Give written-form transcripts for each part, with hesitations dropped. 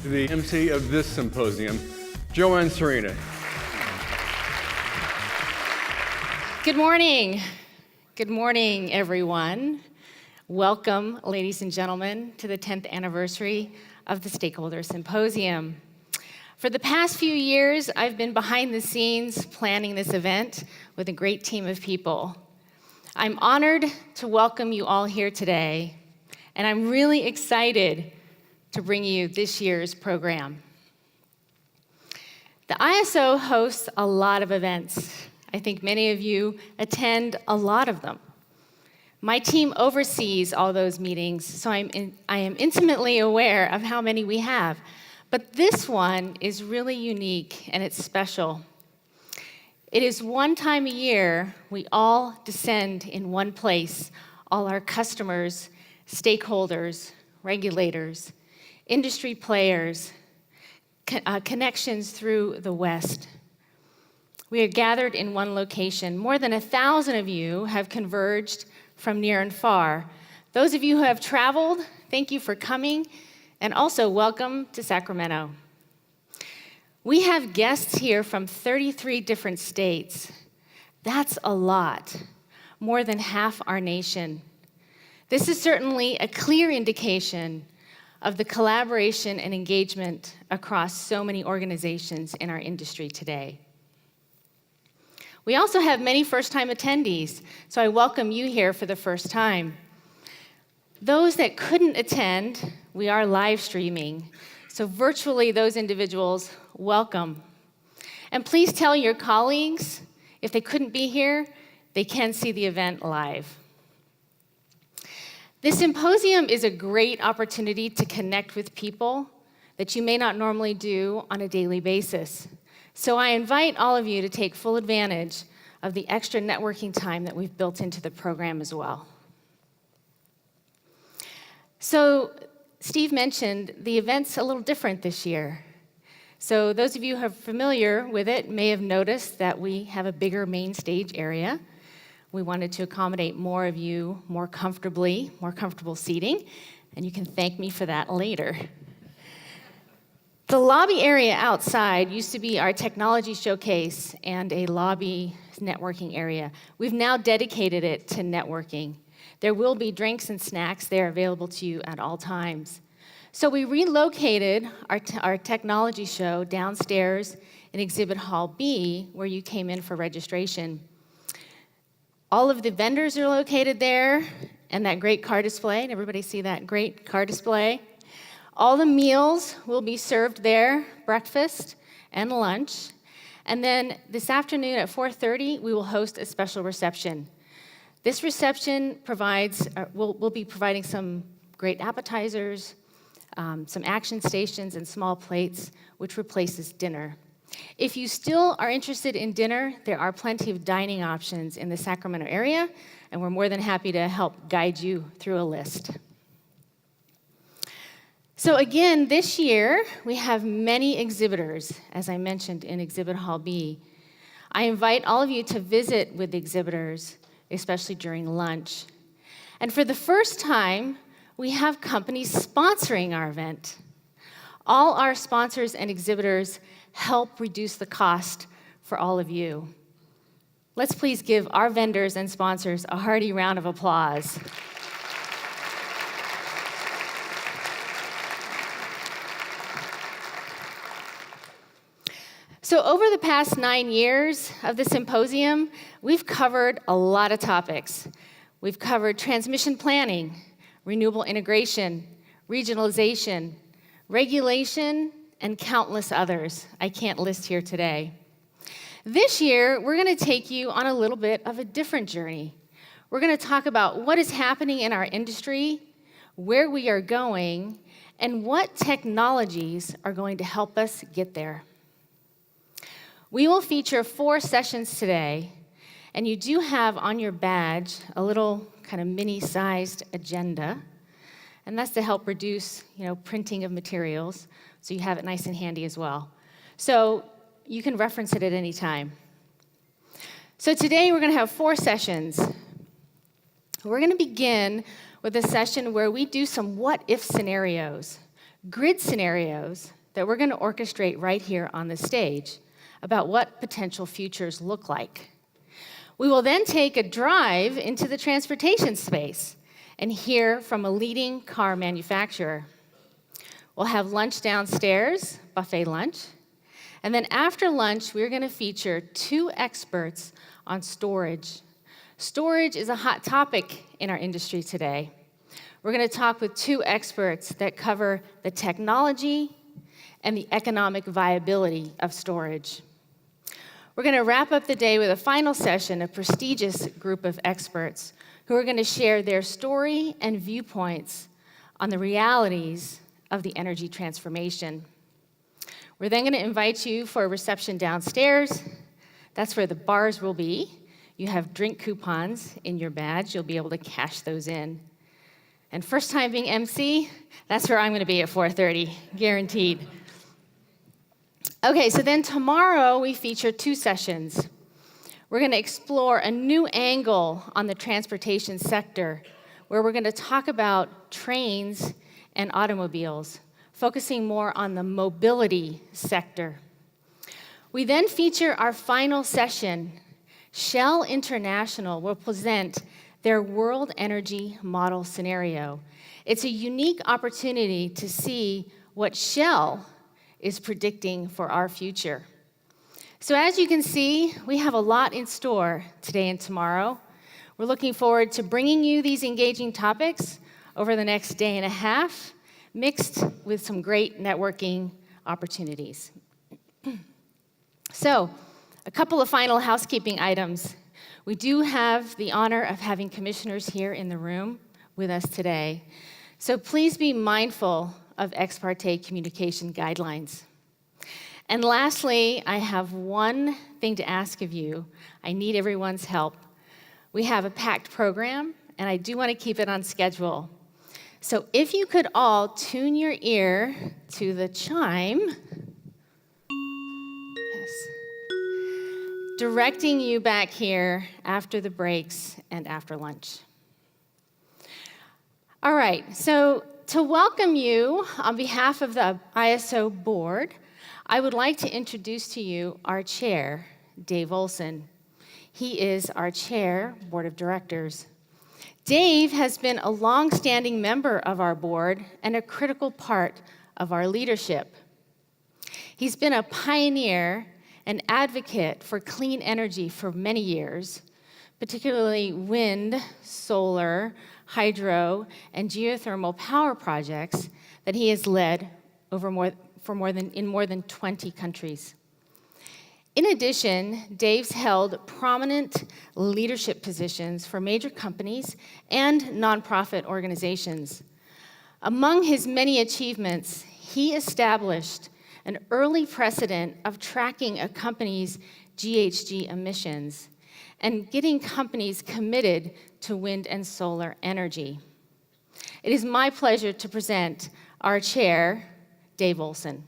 the MC of this symposium, Joanne Serena. Good morning. Good morning, everyone. Welcome, ladies and gentlemen, to the 10th anniversary of the Stakeholder Symposium. For the past few years, I've been behind the scenes planning this event with a great team of people. I'm honored to welcome you all here today, and I'm really excited to bring you this year's program. The ISO hosts a lot of events. I think many of you attend a lot of them. My team oversees all those meetings, so I am intimately aware of how many we have. But this one is really unique and it's special. It is one time a year we all descend in one place, all our customers, stakeholders, regulators, industry players, connections through the West. We are gathered in one location. More than 1,000 of you have converged from near and far. Those of you who have traveled, thank you for coming, and also welcome to Sacramento. We have guests here from 33 different states. That's a lot, more than half our nation. This is certainly a clear indication of the collaboration and engagement across so many organizations in our industry today. We also have many first-time attendees, so I welcome you here for the first time. Those that couldn't attend, we are live streaming, so virtually those individuals, welcome. And please tell your colleagues, if they couldn't be here, they can see the event live. This symposium is a great opportunity to connect with people that you may not normally do on a daily basis. So I invite all of you to take full advantage of the extra networking time that we've built into the program as well. So Steve mentioned the event's a little different this year. So those of you who are familiar with it may have noticed that we have a bigger main stage area. We wanted to accommodate more of you more comfortable seating, and you can thank me for that later. The lobby area outside used to be our technology showcase and a lobby networking area. We've now dedicated it to networking. There will be drinks and snacks there available to you at all times. So we relocated our technology show downstairs in Exhibit Hall B, where you came in for registration. All of the vendors are located there, and that great car display. Did everybody see that great car display? All the meals will be served there, breakfast and lunch. And then this afternoon at 4:30, we will host a special reception. This reception we'll be providing some great appetizers, some action stations, and small plates, which replaces dinner. If you still are interested in dinner, there are plenty of dining options in the Sacramento area, and we're more than happy to help guide you through a list. So again, this year, we have many exhibitors, as I mentioned in Exhibit Hall B. I invite all of you to visit with the exhibitors, especially during lunch. And for the first time, we have companies sponsoring our event. All our sponsors and exhibitors help reduce the cost for all of you. Let's please give our vendors and sponsors a hearty round of applause. So over the past 9 years of the symposium, we've covered a lot of topics. We've covered transmission planning, renewable integration, regionalization, regulation, and countless others I can't list here today. This year, we're going to take you on a little bit of a different journey. We're going to talk about what is happening in our industry, where we are going, and what technologies are going to help us get there. We will feature 4 sessions today, and you do have on your badge a little kind of mini-sized agenda, and that's to help reduce, printing of materials, so you have it nice and handy as well. So you can reference it at any time. So today we're going to have 4 sessions. We're going to begin with a session where we do some what-if scenarios. grid scenarios that we're going to orchestrate right here on the stage about what potential futures look like. We will then take a drive into the transportation space and hear from a leading car manufacturer. We'll have lunch downstairs, buffet lunch, and then after lunch, we're going to feature 2 experts on storage. Storage is a hot topic in our industry today. We're going to talk with 2 experts that cover the technology and the economic viability of storage. We're going to wrap up the day with a final session, a prestigious group of experts who are going to share their story and viewpoints on the realities of the energy transformation. We're then going to invite you for a reception downstairs. That's where the bars will be. You have drink coupons in your badge. You'll be able to cash those in. And first time being MC, that's where I'm going to be at 4:30, guaranteed. Okay, so then tomorrow we feature 2 sessions. We're going to explore a new angle on the transportation sector, where we're going to talk about trains and automobiles, focusing more on the mobility sector. We then feature our final session. Shell International will present their World Energy Model Scenario. It's a unique opportunity to see what Shell is predicting for our future. So as you can see, we have a lot in store today and tomorrow. We're looking forward to bringing you these engaging topics over the next day and a half, mixed with some great networking opportunities. So, a couple of final housekeeping items. We do have the honor of having commissioners here in the room with us today. So please be mindful of ex parte communication guidelines. And lastly, I have one thing to ask of you. I need everyone's help. We have a packed program, and I do want to keep it on schedule. So if you could all tune your ear to the chime, yes, directing you back here after the breaks and after lunch. All right, so to welcome you on behalf of the ISO board, I would like to introduce to you our chair, Dave Olson. He is our chair, board of directors. Dave has been a long-standing member of our board and a critical part of our leadership. He's been a pioneer and advocate for clean energy for many years, particularly wind, solar, hydro, and geothermal power projects that he has led in more than 20 countries. In addition, Dave's held prominent leadership positions for major companies and nonprofit organizations. Among his many achievements, he established an early precedent of tracking a company's GHG emissions and getting companies committed to wind and solar energy. It is my pleasure to present our chair, Dave Olson.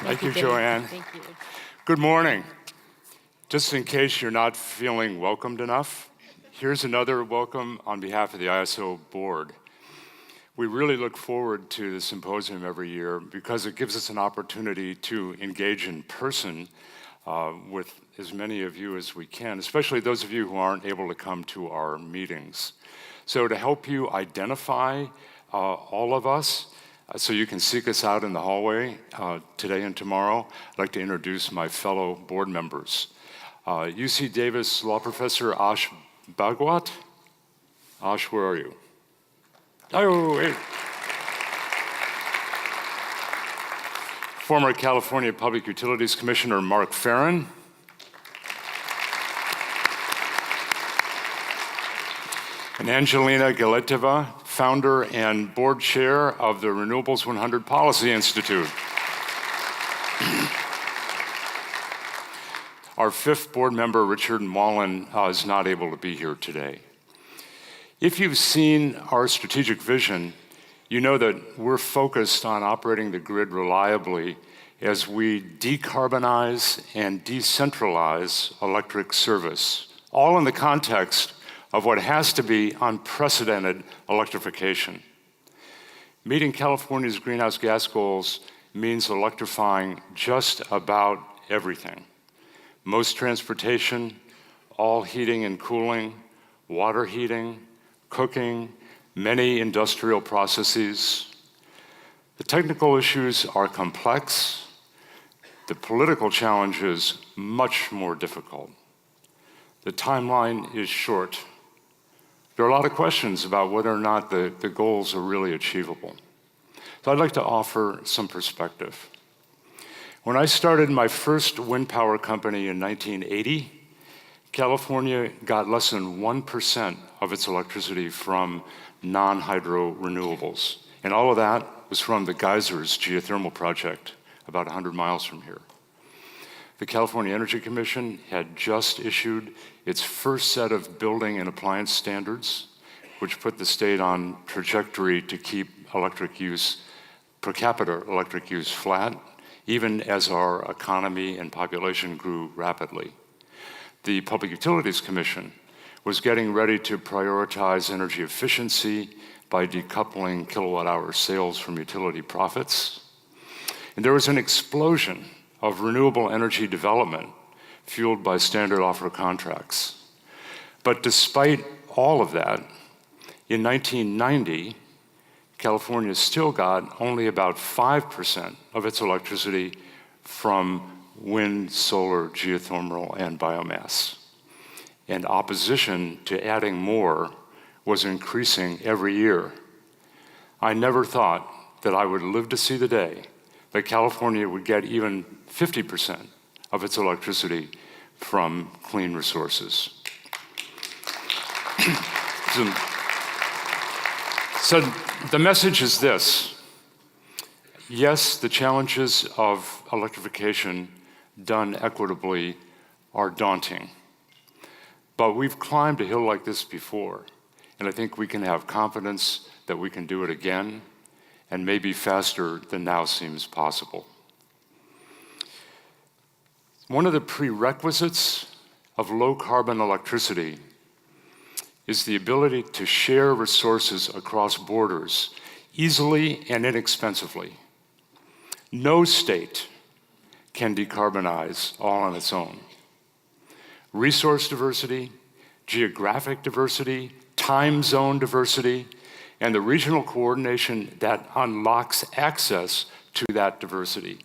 Thank you, Joanne. Thank you. Good morning. Just in case you're not feeling welcomed enough, here's another welcome on behalf of the ISO board. We really look forward to the symposium every year because it gives us an opportunity to engage in person with as many of you as we can, especially those of you who aren't able to come to our meetings. So to help you identify all of us, so you can seek us out in the hallway today and tomorrow, I'd like to introduce my fellow board members. UC Davis law professor Ash Bhagwat. Ash, where are you? Oh, hey. Former California Public Utilities Commissioner Mark Farron. And Angelina Galeteva, founder and board chair of the Renewables 100 Policy Institute. Our fifth board member, Richard Mullen, is not able to be here today. If you've seen our strategic vision, you know that we're focused on operating the grid reliably as we decarbonize and decentralize electric service all in the context of what has to be unprecedented electrification. Meeting California's greenhouse gas goals means electrifying just about everything. Most transportation, all heating and cooling, water heating, cooking, many industrial processes. The technical issues are complex. The political challenge is much more difficult. The timeline is short. There are a lot of questions about whether or not the goals are really achievable. So I'd like to offer some perspective. When I started my first wind power company in 1980, California got less than 1% of its electricity from non-hydro renewables. And all of that was from the Geysers geothermal project, about 100 miles from here. The California Energy Commission had just issued its first set of building and appliance standards, which put the state on trajectory to keep electric use, per capita electric use flat, even as our economy and population grew rapidly. The Public Utilities Commission was getting ready to prioritize energy efficiency by decoupling kilowatt-hour sales from utility profits. And there was an explosion of renewable energy development fueled by standard offer contracts. But despite all of that, in 1990, California still got only about 5% of its electricity from wind, solar, geothermal, and biomass. And opposition to adding more was increasing every year. I never thought that I would live to see the day that California would get even 50% of its electricity from clean resources. So the message is this. Yes, the challenges of electrification done equitably are daunting. But we've climbed a hill like this before, and I think we can have confidence that we can do it again, and maybe faster than now seems possible. One of the prerequisites of low-carbon electricity is the ability to share resources across borders easily and inexpensively. No state can decarbonize all on its own. Resource diversity, geographic diversity, time zone diversity, and the regional coordination that unlocks access to that diversity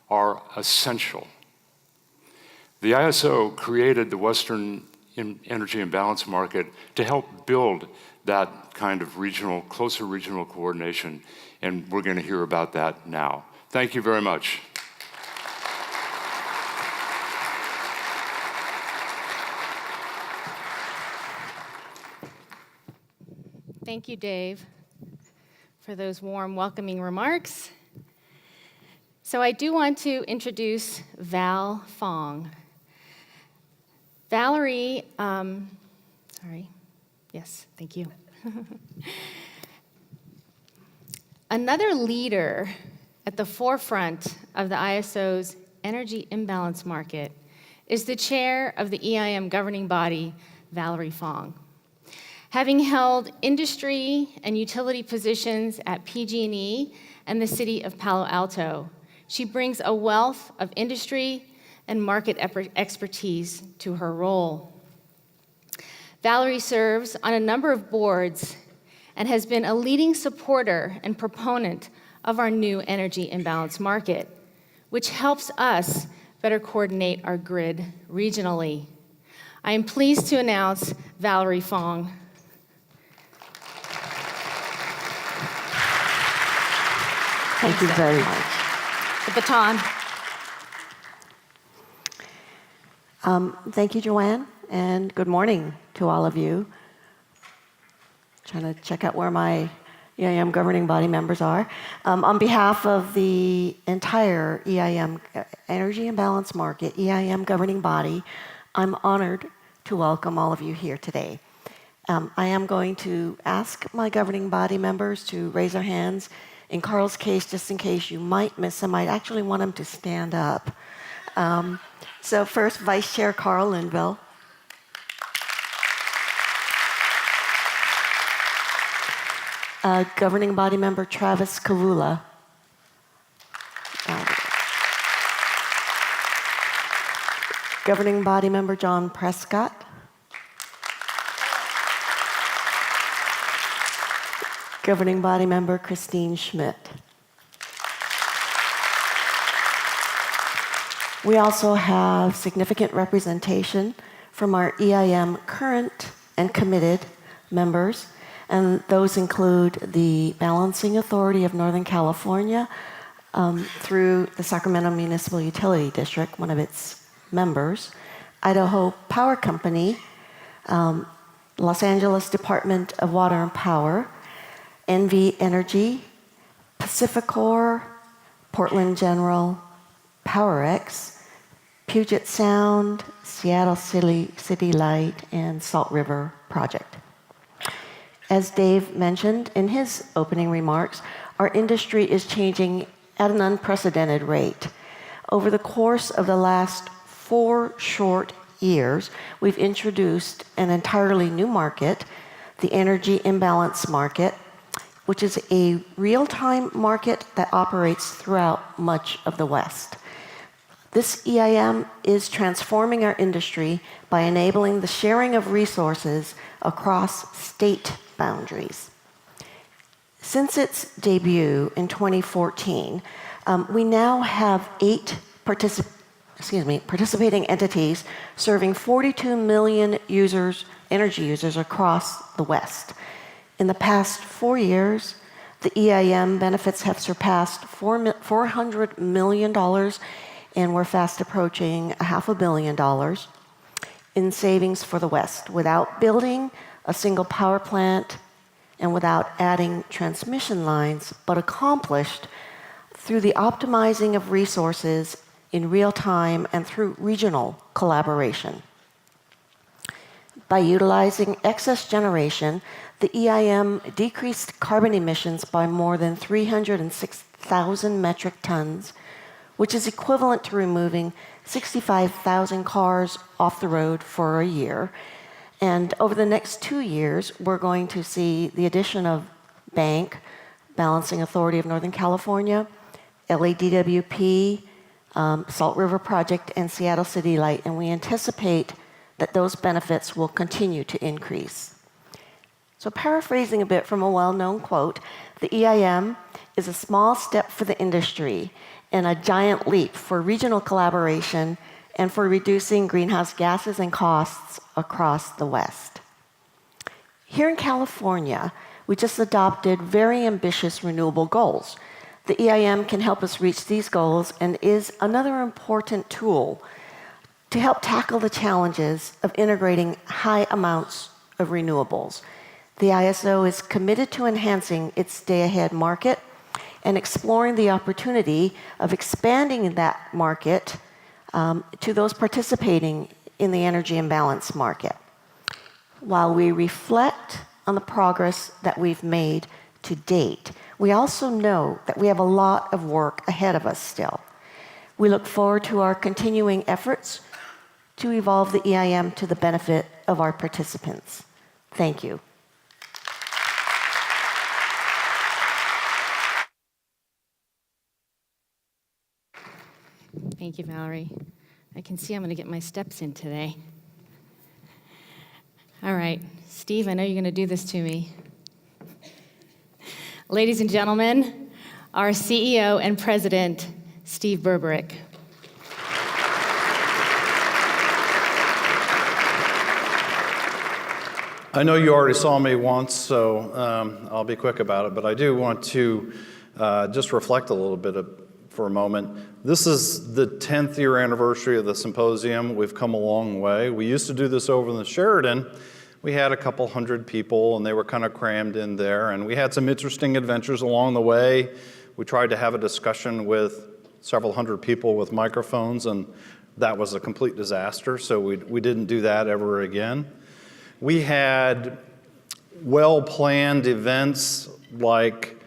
are essential. The ISO created the Western Energy Imbalance Market to help build that kind of closer regional coordination, and we're going to hear about that now. Thank you very much. Thank you, Dave, for those warm, welcoming remarks. So I do want to introduce Val Fong. Valerie, yes, thank you. Another leader at the forefront of the ISO's energy imbalance market is the chair of the EIM governing body, Valerie Fong. Having held industry and utility positions at PG&E and the city of Palo Alto, she brings a wealth of industry and market expertise to her role. Valerie serves on a number of boards and has been a leading supporter and proponent of our new energy imbalance market, which helps us better coordinate our grid regionally. I am pleased to announce Valerie Fong. Thank you very much. The baton. Thank you, Joanne, and good morning to all of you. Trying to check out where my EIM governing body members are. On behalf of the entire EIM, Energy Imbalance Market, EIM governing body, I'm honored to welcome all of you here today. I am going to ask my governing body members to raise their hands. In Carl's case, just in case you might miss him, I actually want him to stand up. So first, Vice Chair Carl Linville. Governing Body Member Travis Kavula. Governing Body Member John Prescott. Governing Body Member Christine Schmidt. We also have significant representation from our EIM current and committed members, and those include the Balancing Authority of Northern California through the Sacramento Municipal Utility District, one of its members, Idaho Power Company, Los Angeles Department of Water and Power, NV Energy, Pacificor, Portland General, PowerX, Puget Sound, Seattle City Light, and Salt River Project. As Dave mentioned in his opening remarks, our industry is changing at an unprecedented rate. Over the course of the last 4 short years, we've introduced an entirely new market, the energy imbalance market, which is a real-time market that operates throughout much of the West. This EIM is transforming our industry by enabling the sharing of resources across state boundaries. Since its debut in 2014, we now have 8 participating entities serving 42 million energy users across the West. In the past 4 years, the EIM benefits have surpassed $400 million, and we're fast approaching $500 million in savings for the West without building a single power plant and without adding transmission lines, but accomplished through the optimizing of resources in real time and through regional collaboration. By utilizing excess generation, the EIM decreased carbon emissions by more than 306,000 metric tons, which is equivalent to removing 65,000 cars off the road for a year. And over the next 2 years, we're going to see the addition of Bank, Balancing Authority of Northern California, LADWP, Salt River Project, and Seattle City Light, and we anticipate that those benefits will continue to increase. So paraphrasing a bit from a well-known quote, the EIM is a small step for the industry and a giant leap for regional collaboration and for reducing greenhouse gases and costs across the West. Here in California, we just adopted very ambitious renewable goals. The EIM can help us reach these goals and is another important tool to help tackle the challenges of integrating high amounts of renewables. The ISO is committed to enhancing its day-ahead market and exploring the opportunity of expanding that market to those participating in the energy imbalance market. While we reflect on the progress that we've made to date, we also know that we have a lot of work ahead of us still. We look forward to our continuing efforts to evolve the EIM to the benefit of our participants. Thank you. Thank you, Valerie. I can see I'm going to get my steps in today. All right, Steve, I know you're going to do this to me. Ladies and gentlemen, our CEO and President, Steve Berberick. I know you already saw me once, so I'll be quick about it, but I do want to just reflect a little bit for a moment. This is the 10th year anniversary of the Symposium. We've come a long way. We used to do this over in the Sheraton. We had a couple hundred people, and they were kind of crammed in there, and we had some interesting adventures along the way. We tried to have a discussion with several hundred people with microphones, and that was a complete disaster, so we didn't do that ever again. We had well-planned events like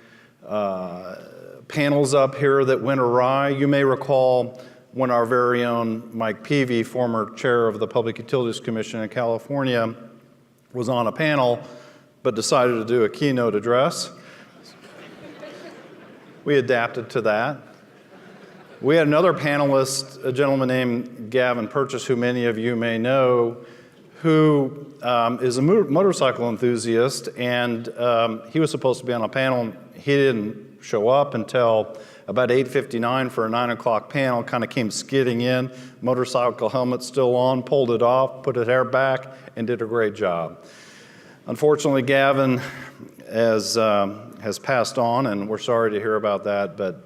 panels up here that went awry. You may recall when our very own Mike Peavy, former chair of the Public Utilities Commission in California, was on a panel but decided to do a keynote address. we adapted to that. We had another panelist, a gentleman named Gavin Purchase, who many of you may know, who is a motorcycle enthusiast, and he was supposed to be on a panel. He didn't show up until about 8:59 for a 9 o'clock panel, kind of came skidding in, motorcycle helmet still on, pulled it off, put his hair back, and did a great job. Unfortunately, Gavin has passed on, and we're sorry to hear about that, but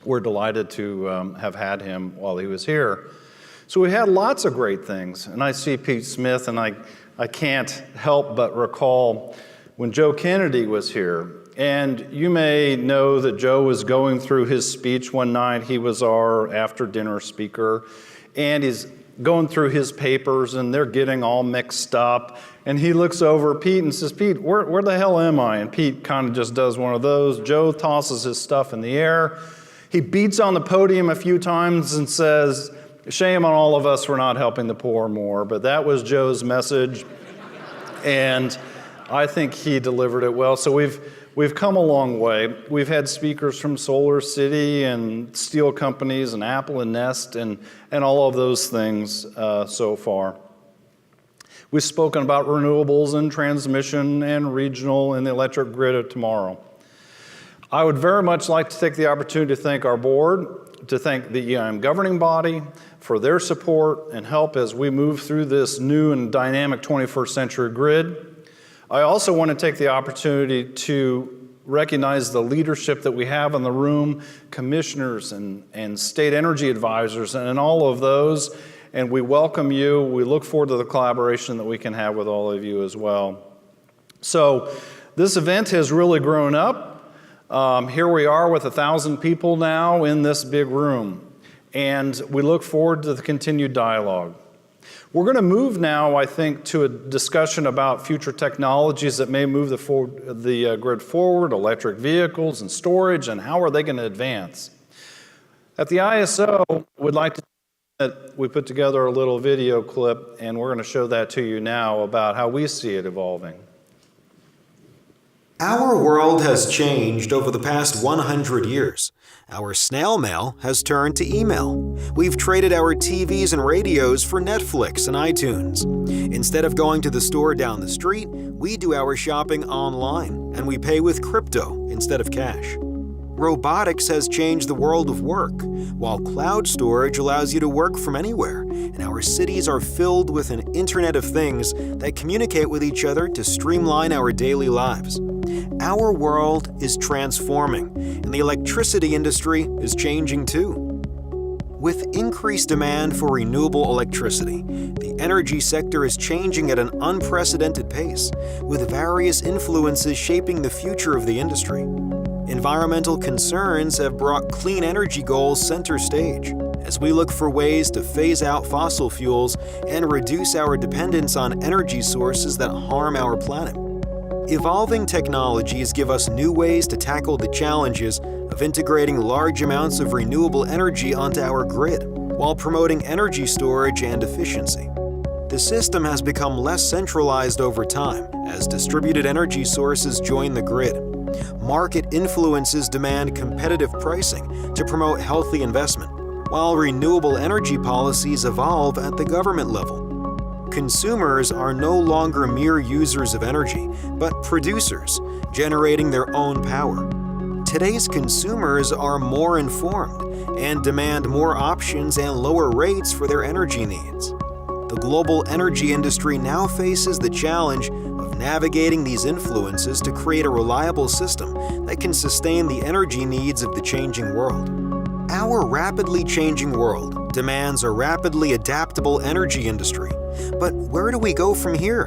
we're delighted to have had him while he was here. So we had lots of great things, and I see Pete Smith, and I can't help but recall when Joe Kennedy was here. And you may know that Joe was going through his speech one night. He was our after-dinner speaker, and he's going through his papers, and they're getting all mixed up. And he looks over at Pete and says, "Pete, where the hell am I?" And Pete kind of just does one of those. Joe tosses his stuff in the air. He beats on the podium a few times and says, "Shame on all of us for not helping the poor more." But that was Joe's message, and I think he delivered it well. So we've come a long way. We've had speakers from Solar City and steel companies and Apple and Nest and all of those things so far. We've spoken about renewables and transmission and regional and the electric grid of tomorrow. I would very much like to take the opportunity to thank our board, to thank the EIM governing body for their support and help as we move through this new and dynamic 21st century grid. I also want to take the opportunity to recognize the leadership that we have in the room, commissioners and state energy advisors and all of those, and we welcome you. We look forward to the collaboration that we can have with all of you as well. So this event has really grown up. Here we are with 1,000 people now in this big room, and we look forward to the continued dialogue. We're going to move now, I think, to a discussion about future technologies that may move the grid forward, electric vehicles and storage, and how are they going to advance. At the ISO, we'd like to we put together a little video clip, and we're going to show that to you now about how we see it evolving. Our world has changed over the past 100 years. Our snail mail has turned to email. We've traded our TVs and radios for Netflix and iTunes. Instead of going to the store down the street, we do our shopping online, and we pay with crypto instead of cash. Robotics has changed the world of work, while cloud storage allows you to work from anywhere, and our cities are filled with an Internet of Things that communicate with each other to streamline our daily lives. Our world is transforming, and the electricity industry is changing too. With increased demand for renewable electricity, the energy sector is changing at an unprecedented pace, with various influences shaping the future of the industry. Environmental concerns have brought clean energy goals center stage, as we look for ways to phase out fossil fuels and reduce our dependence on energy sources that harm our planet. Evolving technologies give us new ways to tackle the challenges of integrating large amounts of renewable energy onto our grid, while promoting energy storage and efficiency. The system has become less centralized over time as distributed energy sources join the grid. Market influences demand competitive pricing to promote healthy investment, while renewable energy policies evolve at the government level. Consumers are no longer mere users of energy, but producers, generating their own power. Today's consumers are more informed and demand more options and lower rates for their energy needs. The global energy industry now faces the challenge of navigating these influences to create a reliable system that can sustain the energy needs of the changing world. Our rapidly changing world demands a rapidly adaptable energy industry. But where do we go from here?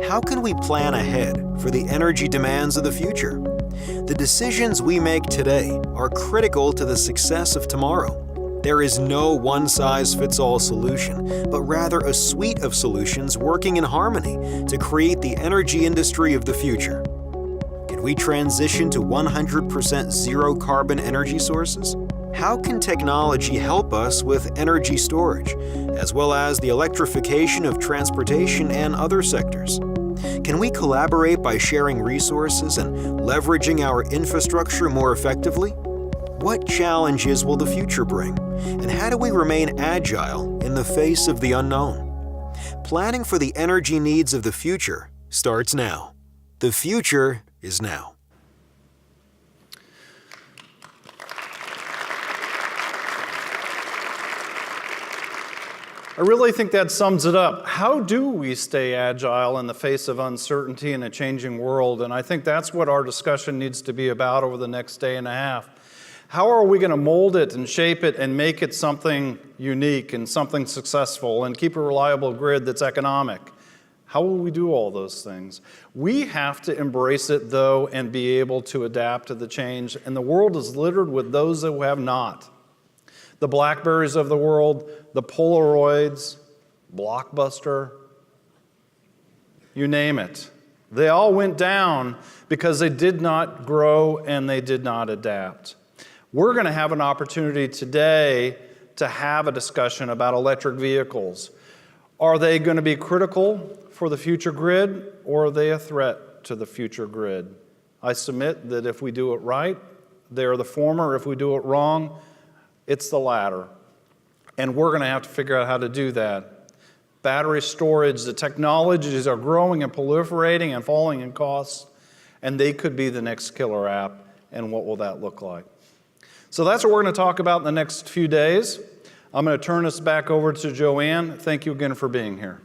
How can we plan ahead for the energy demands of the future? The decisions we make today are critical to the success of tomorrow. There is no one-size-fits-all solution, but rather a suite of solutions working in harmony to create the energy industry of the future. Can we transition to 100% zero-carbon energy sources? How can technology help us with energy storage, as well as the electrification of transportation and other sectors? Can we collaborate by sharing resources and leveraging our infrastructure more effectively? What challenges will the future bring? And how do we remain agile in the face of the unknown? Planning for the energy needs of the future starts now. The future is now. I really think that sums it up. How do we stay agile in the face of uncertainty in a changing world? And I think that's what our discussion needs to be about over the next day and a half. How are we going to mold it and shape it and make it something unique and something successful and keep a reliable grid that's economic? How will we do all those things? We have to embrace it, though, and be able to adapt to the change. And the world is littered with those who have not. The BlackBerries of the world, the Polaroids, Blockbuster, you name it. They all went down because they did not grow and they did not adapt. We're going to have an opportunity today to have a discussion about electric vehicles. Are they going to be critical for the future grid, or are they a threat to the future grid? I submit that if we do it right, they are the former. If we do it wrong, it's the latter. And we're going to have to figure out how to do that. Battery storage, the technologies are growing and proliferating and falling in costs, and they could be the next killer app, and what will that look like? So that's what we're going to talk about in the next few days. I'm going to turn this back over to Joanne. Thank you again for being here.